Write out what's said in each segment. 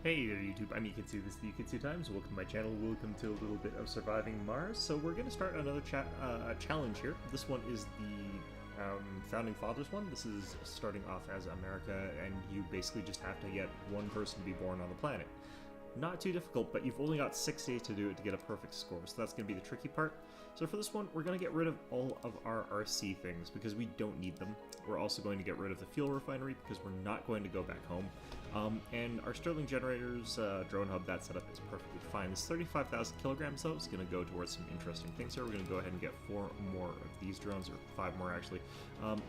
Hey there YouTube, I'm Yukitsu, this is the Yukitsu Times. Welcome to my channel, welcome to a little bit of surviving Mars. So we're going to start another challenge here. This one is the Founding Fathers one. This is starting off as America, and you basically just have to get one person to be born on the planet. Not too difficult, but you've only got 6 days to do it to get a perfect score, so that's going to be the tricky part. So for this one, we're going to get rid of all of our RC things, because we don't need them. We're also going to get rid of the fuel refinery, because we're not going to go back home. And our Sterling generators, drone hub, that setup is perfectly fine. This 35,000 kilograms, though, is going to go towards some interesting things here. We're going to go ahead and get 4 more of these drones, or 5 more actually,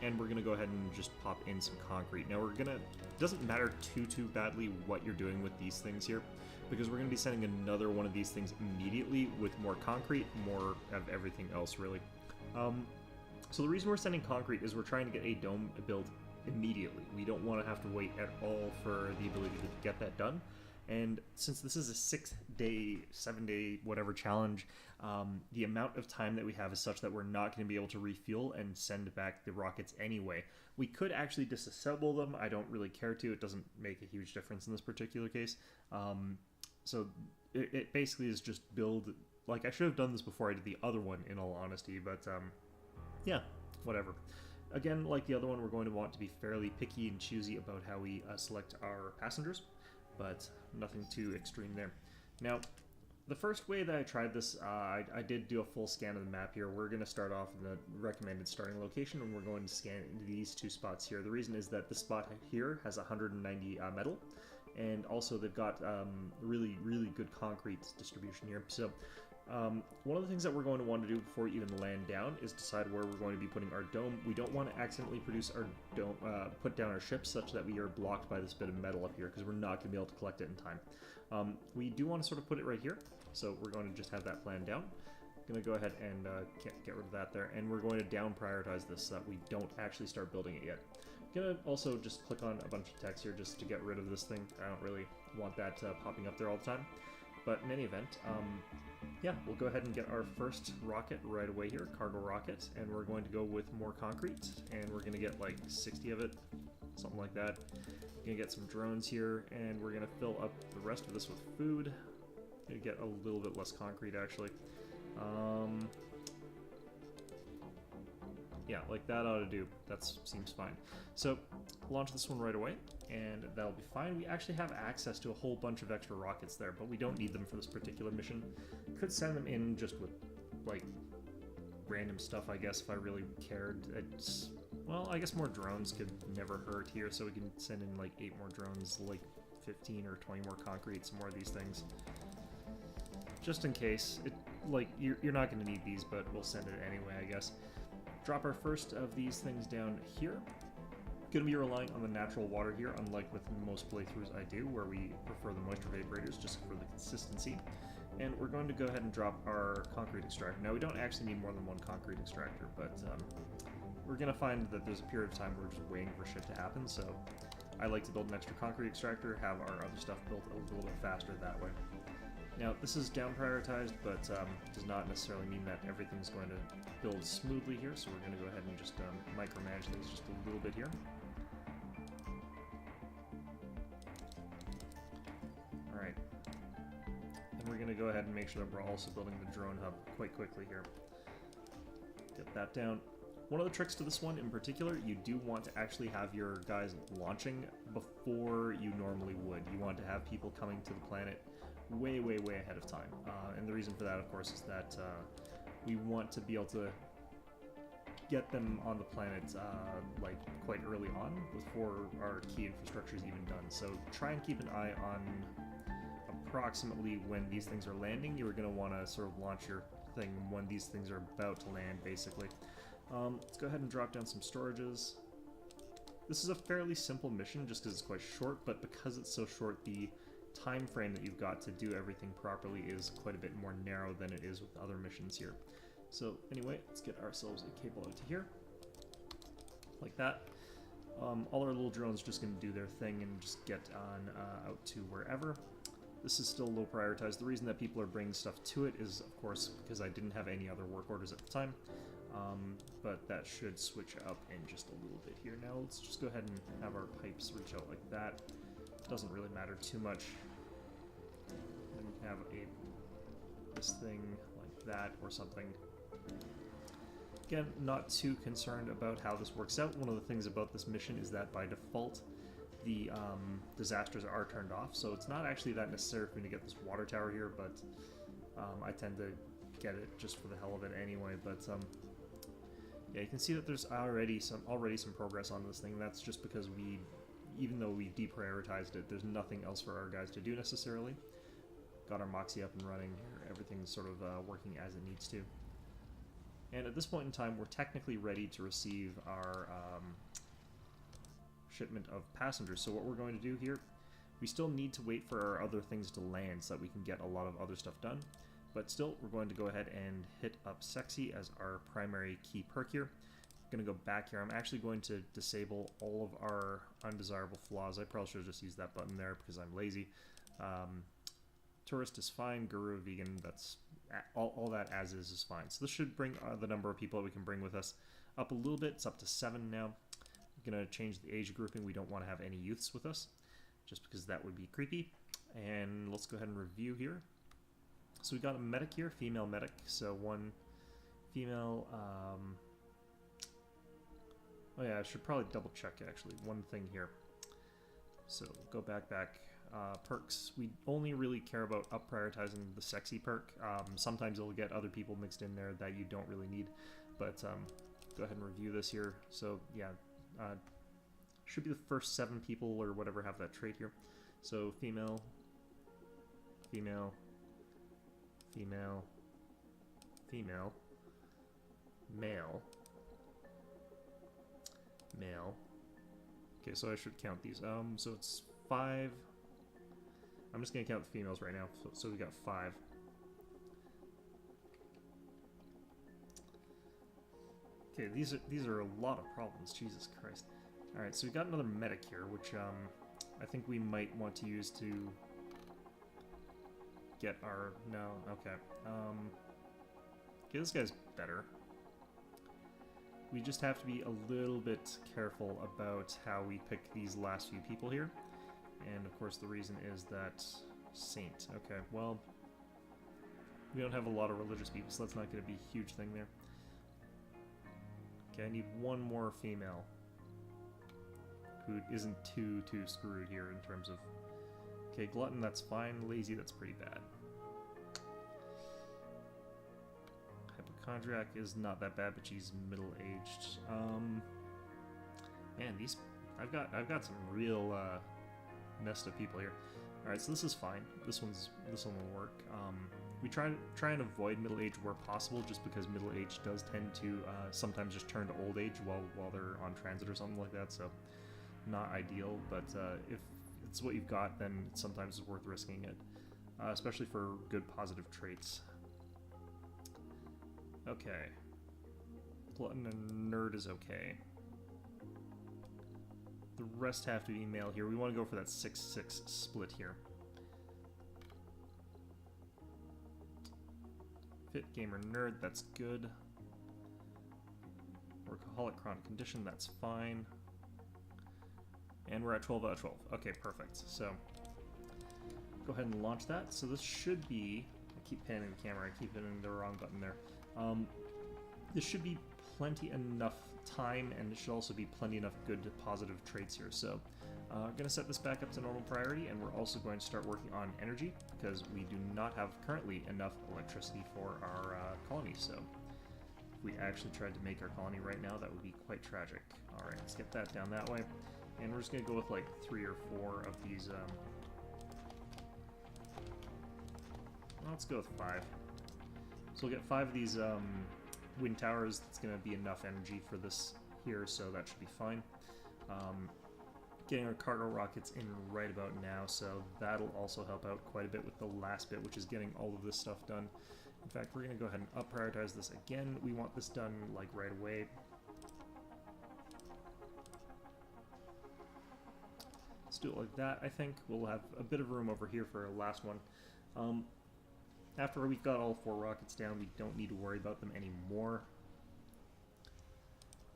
and we're going to go ahead and just pop in some concrete. Now we're going to, it doesn't matter too badly what you're doing with these things here, because we're going to be sending another one of these things immediately with more concrete, more of everything else really. So the reason we're sending concrete is we're trying to get a dome built immediately. We don't want to have to wait at all for the ability to get that done. And since this is a 6-day, 7-day, whatever challenge, the amount of time that we have is such that we're not going to be able to refuel and send back the rockets anyway. We could actually disassemble them. I don't really care to. It doesn't make a huge difference in this particular case. So it basically is just build, like I should have done this before I did the other one in all honesty, but yeah, whatever. Again, like the other one, we're going to want to be fairly picky and choosy about how we select our passengers, but nothing too extreme there. Now, the first way that I tried this, I did do a full scan of the map here. We're going to start off in the recommended starting location, and we're going to scan these 2 spots here. The reason is that the spot here has 190 metal, and also they've got really good concrete distribution here. So one of the things that we're going to want to do before we even land down is decide where we're going to be putting our dome. We don't want to accidentally produce our dome, put down our ship such that we are blocked by this bit of metal up here, because we're not going to be able to collect it in time. We do want to sort of put it right here, so we're going to just have that plan down. Going to go ahead and get rid of that there, and we're going to down prioritize this so that we don't actually start building it yet. Gonna also just click on a bunch of text here just to get rid of this thing. I don't really want that popping up there all the time. But in any event, yeah, we'll go ahead and get our first rocket right away here, cargo rocket, and we're going to go with more concrete, and we're going to get like 60 of it, something like that. We're going to get some drones here, and we're going to fill up the rest of this with food. Going to get a little bit less concrete actually. Yeah, like that ought to do. That seems fine. So launch this one right away, and that'll be fine. We actually have access to a whole bunch of extra rockets there, but we don't need them for this particular mission. Could send them in just with, like, random stuff, I guess, if I really cared. It's, well, I guess more drones could never hurt here, so we can send in, like, 8 more drones, like 15 or 20 more concrete, some more of these things. Just in case. It, like, you're not going to need these, but we'll send it anyway, I guess. Drop our first of these things down here. Going to be relying on the natural water here, unlike with most playthroughs I do, where we prefer the moisture vaporators just for the consistency. And we're going to go ahead and drop our concrete extractor. Now, we don't actually need more than 1 concrete extractor, but we're going to find that there's a period of time where we're just waiting for shit to happen, so I like to build an extra concrete extractor, have our other stuff built a little bit faster that way. Now, this is down prioritized, but does not necessarily mean that everything's going to build smoothly here, so we're going to go ahead and just micromanage things just a little bit here. Alright. And we're going to go ahead and make sure that we're also building the drone hub quite quickly here. Get that down. One of the tricks to this one in particular, you do want to actually have your guys launching before you normally would. You want to have people coming to the planet way ahead of time. And the reason for that, of course, is that we want to be able to get them on the planet like quite early on before our key infrastructure is even done. So try and keep an eye on approximately when these things are landing. You're going to want to sort of launch your thing when these things are about to land, basically. Let's go ahead and drop down some storages. This is a fairly simple mission just because it's quite short, but because it's so short, the time frame that you've got to do everything properly is quite a bit more narrow than it is with other missions here. So anyway, let's get ourselves a cable out to here, like that. All our little drones are just going to do their thing and just get on out to wherever. This is still low prioritized. The reason that people are bringing stuff to it is, of course, because I didn't have any other work orders at the time. But that should switch up in just a little bit here. Now let's just go ahead and have our pipes reach out like that. Doesn't really matter too much. Then we can have this thing like that or something. Again, not too concerned about how this works out. One of the things about this mission is that by default, the disasters are turned off, so it's not actually that necessary for me to get this water tower here, but I tend to get it just for the hell of it anyway. But yeah, you can see that there's already some progress on this thing. That's just because even though we deprioritized it, there's nothing else for our guys to do necessarily. Got our Moxie up and running here. Everything's sort of working as it needs to. And at this point in time, we're technically ready to receive our shipment of passengers. So what we're going to do here, we still need to wait for our other things to land so that we can get a lot of other stuff done. But still, we're going to go ahead and hit up Sexy as our primary key perk here. I'm going to go back here. I'm actually going to disable all of our undesirable flaws. I probably should have just used that button there because I'm lazy. Tourist is fine. Guru, vegan, that's all that as is fine. So this should bring the number of people that we can bring with us up a little bit. It's up to 7 now. I'm going to change the age grouping. We don't want to have any youths with us, just because that would be creepy. And let's go ahead and review here. So we got a medic here, female medic. So one female. Oh yeah, I should probably double check actually. One thing here. So go back. Perks. We only really care about up prioritizing the sexy perk. Sometimes it'll get other people mixed in there that you don't really need. But go ahead and review this here. So yeah, should be the first 7 people or whatever have that trait here. So female, female, female, female, male, male. Okay, so I should count these. So it's 5. I'm just gonna count the females right now. So we got 5. Okay, these are a lot of problems. Jesus Christ. All right, so we got another medic here, which I think we might want to use to get our okay. Okay, this guy's better. We just have to be a little bit careful about how we pick these last few people here. And of course the reason is that Saint. Okay, well, we don't have a lot of religious people, so that's not going to be a huge thing there. Okay, I need one more female who isn't too screwed here in terms of... Okay, glutton, that's fine. Lazy, that's pretty bad. Hypochondriac is not that bad, but she's middle-aged. Man, these... I've got some real messed up people here. Alright, so this is fine. This one will work. We try and avoid middle age where possible, just because middle age does tend to sometimes just turn to old age while they're on transit or something like that, so not ideal, but if it's what you've got, then sometimes it's worth risking it, especially for good positive traits. Okay. Glutton and nerd is okay. The rest have to be male here. We want to go for that 6-6 split here. Fit, gamer, nerd, that's good. Workaholic, chronic condition, that's fine. And we're at 12 out of 12. Okay, perfect. So, go ahead and launch that. So this should be... I keep panning the camera, I keep hitting the wrong button there. This should be plenty enough time, and it should also be plenty enough good positive traits here. So I'm going to set this back up to normal priority, and we're also going to start working on energy, because we do not have currently enough electricity for our colony. So if we actually tried to make our colony right now, that would be quite tragic. Alright, let's get that down that way. And we're just going to go with like 3 or 4 of these... let's go with 5. So we'll get 5 of these wind towers. That's going to be enough energy for this here, so that should be fine. Getting our cargo rockets in right about now, so that'll also help out quite a bit with the last bit, which is getting all of this stuff done. In fact, we're going to go ahead and up prioritize this again. We want this done like right away. Let's do it like that, I think. We'll have a bit of room over here for our last one. After we've got all 4 rockets down, we don't need to worry about them anymore.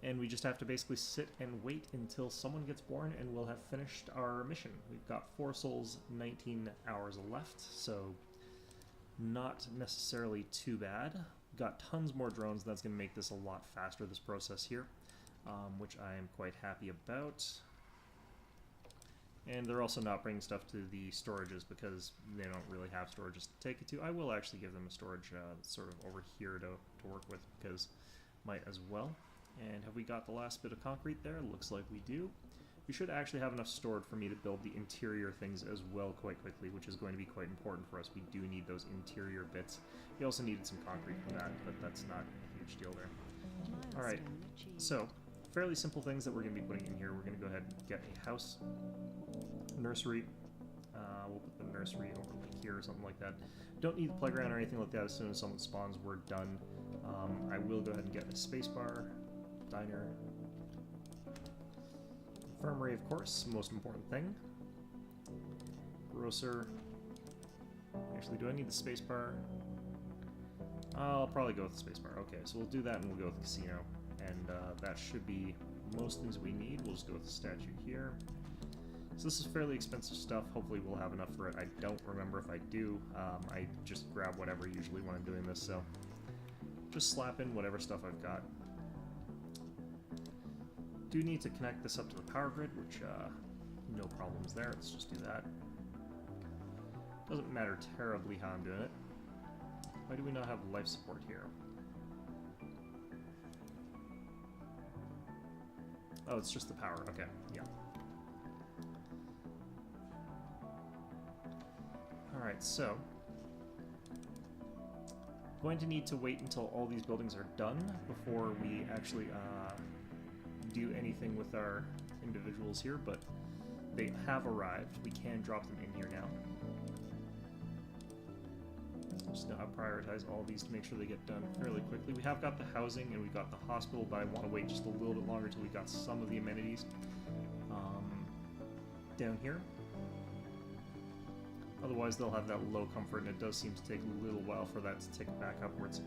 And we just have to basically sit and wait until someone gets born and we'll have finished our mission. We've got 4 souls, 19 hours left, so not necessarily too bad. We've got tons more drones, that's going to make this a lot faster, this process here, which I am quite happy about. And they're also not bringing stuff to the storages because they don't really have storages to take it to. I will actually give them a storage sort of over here to work with because might as well. And have we got the last bit of concrete there? Looks like we do. We should actually have enough stored for me to build the interior things as well quite quickly, which is going to be quite important for us. We do need those interior bits. We also needed some concrete for that, but that's not a huge deal there. Alright, so fairly simple things that we're going to be putting in here. We're going to go ahead and get a house, nursery. We'll put the nursery over like here or something like that. Don't need the playground or anything like that. As soon as someone spawns, we're done. I will go ahead and get a spacebar, diner, infirmary, of course, most important thing. Grocer. Actually, do I need the spacebar? I'll probably go with the spacebar. Okay, so we'll do that and we'll go with the casino. And that should be most things we need. We'll just go with the statue here. So this is fairly expensive stuff. Hopefully we'll have enough for it. I don't remember if I do. I just grab whatever usually when I'm doing this, so just slap in whatever stuff I've got. Do need to connect this up to the power grid, which no problems there. Let's just do that. Doesn't matter terribly how I'm doing it. Why do we not have life support here? Oh, it's just the power. Okay, yeah. Alright, so going to need to wait until all these buildings are done before we actually do anything with our individuals here, but they have arrived. We can drop them in here now. Just now prioritize all these to make sure they get done fairly quickly. We have got the housing and we've got the hospital, but I want to wait just a little bit longer until we got some of the amenities down here. Otherwise they'll have that low comfort, and it does seem to take a little while for that to tick back upwards.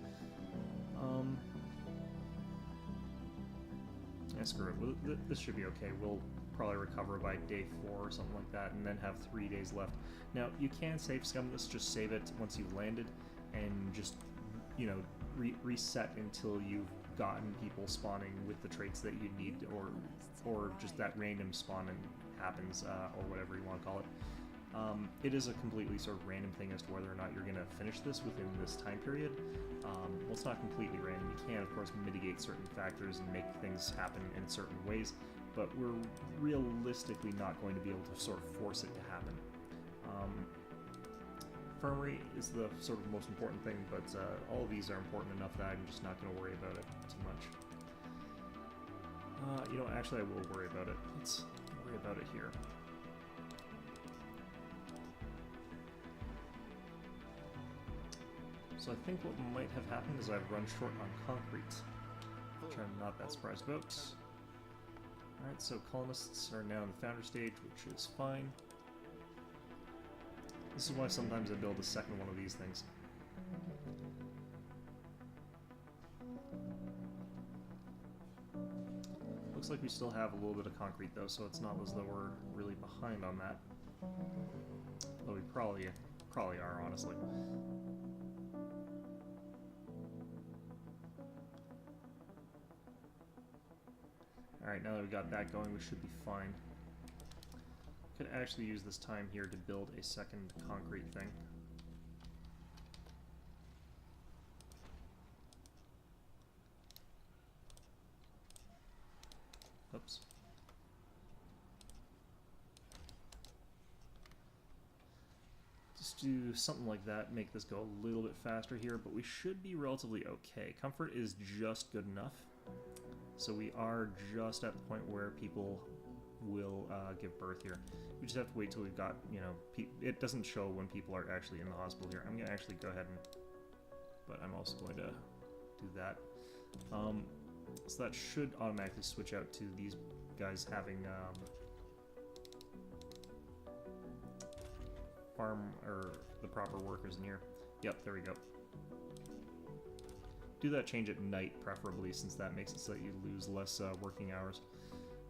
Yeah, screw it. This should be okay. We'll probably recover by day 4 or something like that, and then have 3 days left. Now, you can save scum this, just save it once you've landed, and just, you know, reset until you've gotten people spawning with the traits that you need, or just that random spawn happens, or whatever you want to call it. It is a completely sort of random thing as to whether or not you're going to finish this within this time period. Well, it's not completely random. You can, of course, mitigate certain factors and make things happen in certain ways, but we're realistically not going to be able to sort of force it to happen. Infirmary is the sort of most important thing, but all of these are important enough that I'm just not going to worry about it too much. You know, actually I will worry about it. Let's worry about it here. So I think what might have happened is I've run short on concrete, which I'm not that surprised about. Alright, so colonists are now in the founder stage, which is fine. This is why sometimes I build a second one of these things. Looks like we still have a little bit of concrete though, so it's not as though we're really behind on that. Though we probably are, honestly. Alright, now that we got that going, we should be fine. Could actually use this time here to build a second concrete thing. Oops. Just do something like that, make this go a little bit faster here, but we should be relatively okay. Comfort is just good enough. So we are just at the point where people will give birth here. We just have to wait till we've got, you know, it doesn't show when people are actually in the hospital here. I'm going to actually go ahead and, but I'm also going to do that. So that should automatically switch out to these guys having farm, or the proper workers in here. Yep, there we go. do that change at night, preferably, since that makes it so that you lose less working hours.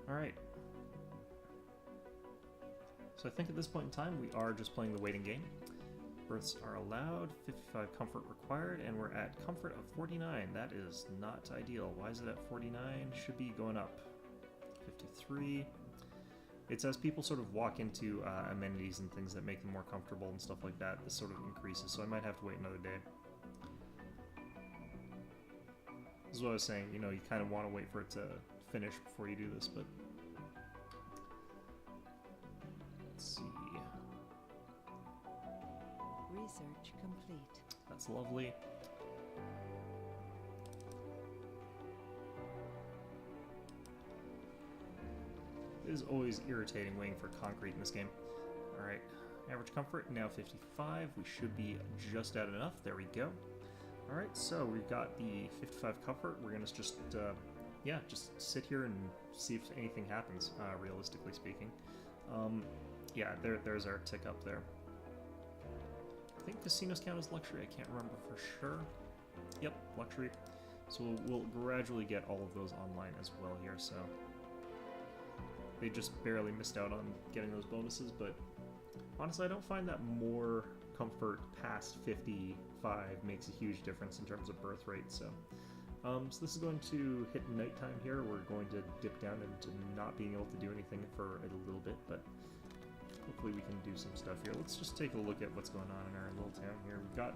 Alright. So I think at this point in time, we are just playing the waiting game. Births are allowed, 55 comfort required, and we're at comfort of 49. That is not ideal. Why is it at 49? Should be going up. 53. It's as people sort of walk into amenities and things that make them more comfortable and stuff like that, this sort of increases, so I might have to wait another day. This is what I was saying, you know, you kind of want to wait for it to finish before you do this, but... Let's see... Research complete. That's lovely. It is always irritating waiting for concrete in this game. Alright, average comfort, now 55. We should be just at enough. There we go. Alright, so we've got the 55 comfort. We're going to just, yeah, just sit here and see if anything happens, realistically speaking. Yeah, there's our tick up there. I think casinos count as luxury. I can't remember for sure. Yep, luxury. So we'll gradually get all of those online as well here, so... They just barely missed out on getting those bonuses, but honestly, I don't find that more comfort past 55 makes a huge difference in terms of birth rate, so... so this is going to hit nighttime here. We're going to dip down into not being able to do anything for a little bit, but hopefully we can do some stuff here. Let's just take a look at what's going on in our little town here. We've got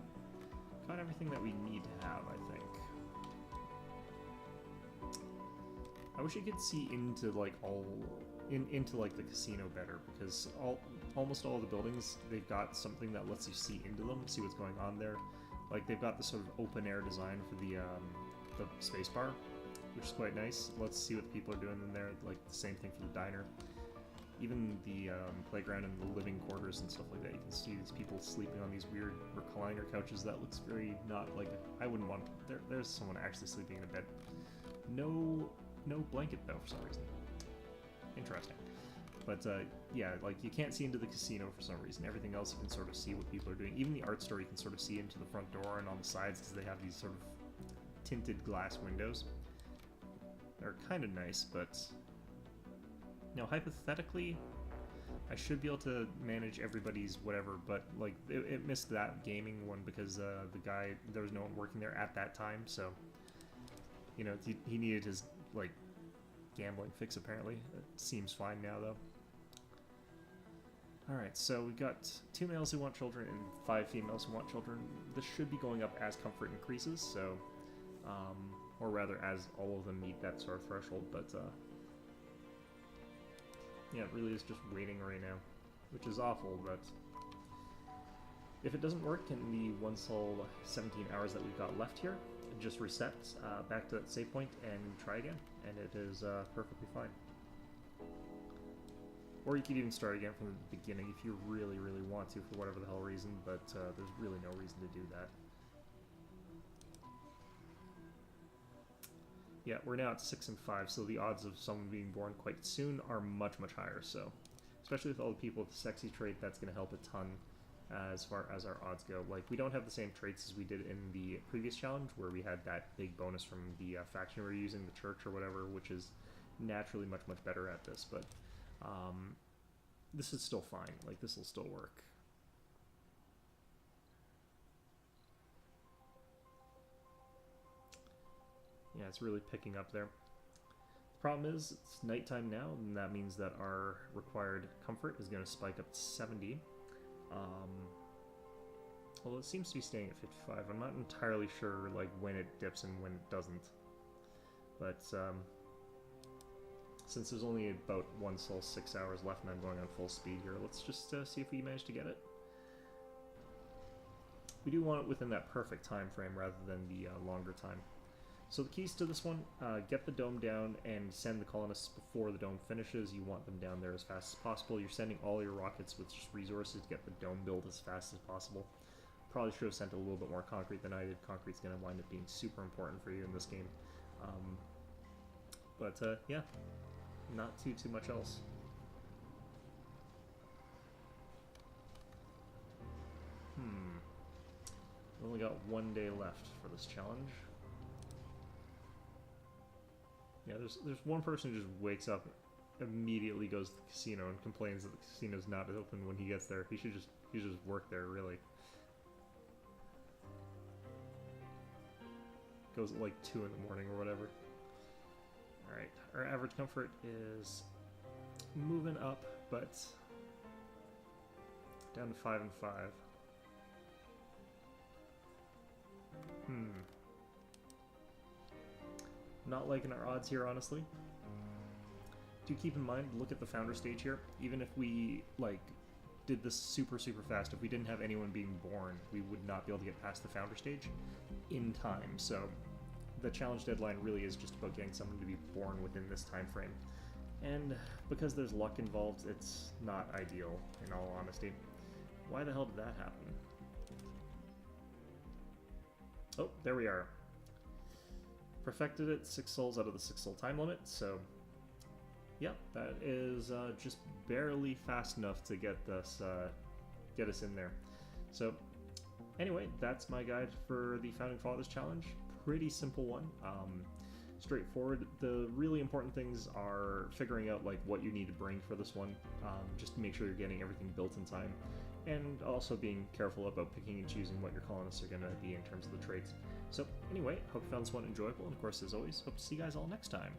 everything that we need to have, I think. I wish you could see into like into like the casino better, because almost all the buildings, they've got something that lets you see into them, see what's going on there. Like they've got the sort of open air design for the space bar, which is quite nice. Let's see what the people are doing in there. Like the same thing for the diner. Even the playground and the living quarters and stuff like that, you can see these people sleeping on these weird recliner couches. That looks very not like I wouldn't want. There's someone actually sleeping in a bed. No blanket though for some reason. Interesting. But yeah, like you can't see into the casino for some reason. Everything else you can sort of see what people are doing. Even the art store you can sort of see into the front door and on the sides, because they have these sort of tinted glass windows. They're kind of nice, but now hypothetically I should be able to manage everybody's whatever, but like it missed that gaming one because the guy, there was no one working there at that time, so you know, he needed his like gambling fix apparently. It seems fine now though. Alright, so we've got 2 males who want children and 5 females who want children. This should be going up as comfort increases, so or rather as all of them meet that sort of threshold, but yeah, it really is just waiting right now, which is awful, but if it doesn't work in the 17 hours that we've got left here, just reset back to that save point and try again, and it is perfectly fine. Or you could even start again from the beginning if you really, really want to for whatever the hell reason, but there's really no reason to do that. Yeah, we're now at 6 and 5, so the odds of someone being born quite soon are much, much higher, so especially with all the people with the sexy trait, that's going to help a ton as far as our odds go. Like, we don't have the same traits as we did in the previous challenge, where we had that big bonus from the faction we were using, the church or whatever, which is naturally much, much better at this, but this is still fine. Like, this will still work. Yeah, it's really picking up there. The problem is, it's nighttime now, and that means that our required comfort is going to spike up to 70. Well, it seems to be staying at 55. I'm not entirely sure like when it dips and when it doesn't. But since there's only about 1 full 6 hours left and I'm going on full speed here, let's just see if we manage to get it. We do want it within that perfect time frame rather than the longer time. So the keys to this one, get the dome down and send the colonists before the dome finishes. You want them down there as fast as possible. You're sending all your rockets with just resources to get the dome built as fast as possible. Probably should have sent a little bit more concrete than I did. Concrete's going to wind up being super important for you in this game. Yeah, not too much else. We've only got 1 day left for this challenge. Yeah, there's one person who just wakes up, immediately goes to the casino and complains that the casino's not open when he gets there. He should just work there, really. Goes at like 2 in the morning or whatever. Alright, our average comfort is moving up, but down to 5 and 5. Not liking our odds here, honestly. Do keep in mind, look at the founder stage here. Even if we, like, did this super fast, if we didn't have anyone being born, we would not be able to get past the founder stage in time. So the challenge deadline really is just about getting someone to be born within this time frame. And because there's luck involved, it's not ideal, in all honesty. Why the hell did that happen? Oh, there we are. Perfected it, 6 souls out of the 6 soul time limit, so yep, that is just barely fast enough to get us in there. So anyway, that's my guide for the Founding Fathers Challenge. Pretty simple one, straightforward. The really important things are figuring out like what you need to bring for this one, just to make sure you're getting everything built in time, and also being careful about picking and choosing what your colonists are going to be in terms of the traits. So anyway, hope you found this one enjoyable, and of course, as always, hope to see you guys all next time.